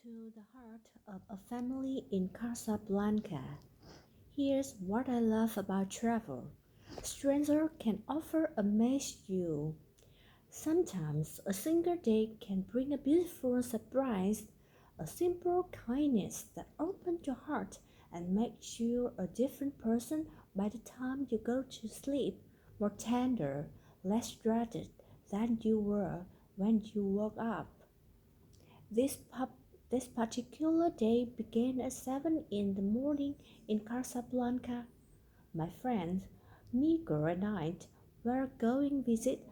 into the heart of a family in Casablanca. Here's what I love about travel. Stranger can often amaze you. Sometimes a single day can bring a beautiful surprise, a simple kindness that opens your heart and makes you a different person by the time you go to sleep, more tender, less dreaded than you were when you woke up. This pub this particular day began at 7 in the morning in Casablanca. My friend Miguel and I were going visit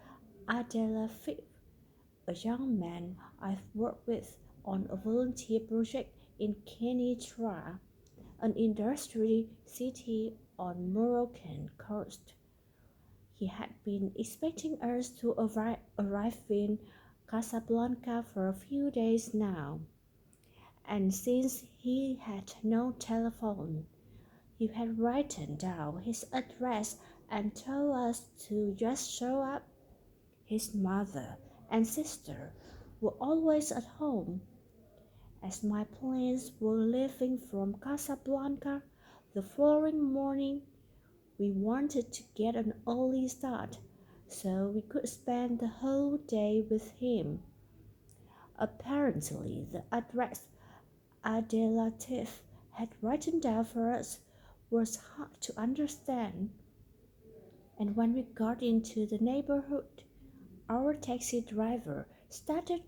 Adela Fif, a young man I've worked with on a volunteer project in Kenitra, an industrial city on Moroccan coast. He had been expecting us to arrive in Casablanca for a few days now, and since he had no telephone, he had written down his address and told us to just show up. His mother and sister were always at home. As my planes were leaving from Casablanca the following morning, we wanted to get an early start so we could spend the whole day with him. Apparently, the address Adelatif had written down for us was hard to understand, and when we got into the neighborhood, our taxi driver started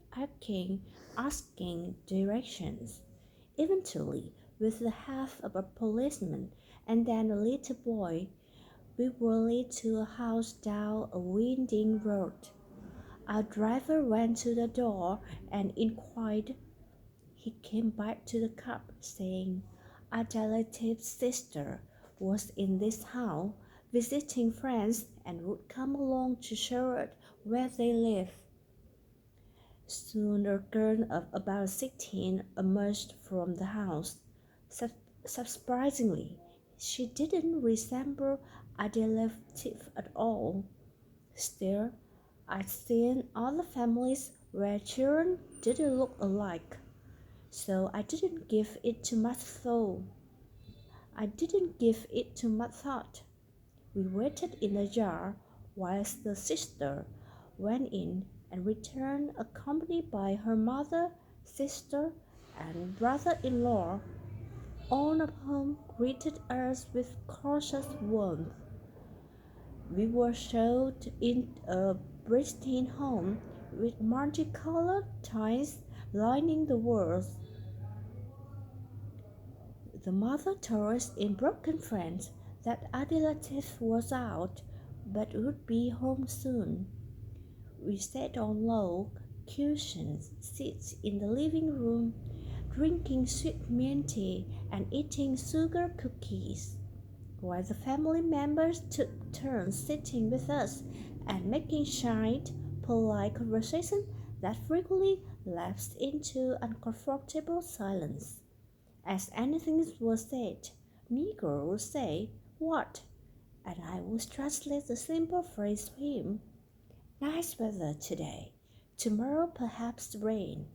asking directions. Eventually, with the help of a policeman and then a little boy, we were led to a house down a winding road. Our driver went to the door and inquired. He came back to the cab, saying Adela's sister was in this house visiting friends and would come along to show us where they live. Soon a girl of about 16 emerged from the house. Surprisingly, she didn't resemble Adela at all. Still, I'd seen other families where children didn't look alike, so I didn't give it too much thought. We waited in the yard whilst the sister went in and returned accompanied by her mother, sister, and brother-in-law, all of whom greeted us with cautious warmth. We were showed in a pristine home with multicolored tiles lining the walls. The mother told us in broken French that Adelatif was out, but would be home soon. We sat on low, cushioned seats in the living room, drinking sweet mint tea and eating sugar cookies, while the family members took turns sitting with us and making shy, polite conversation that frequently lapsed into uncomfortable silence. As anything was said, Miguel would say, "What?" and I would translate the simple phrase to him, "Nice weather today. Tomorrow perhaps rain."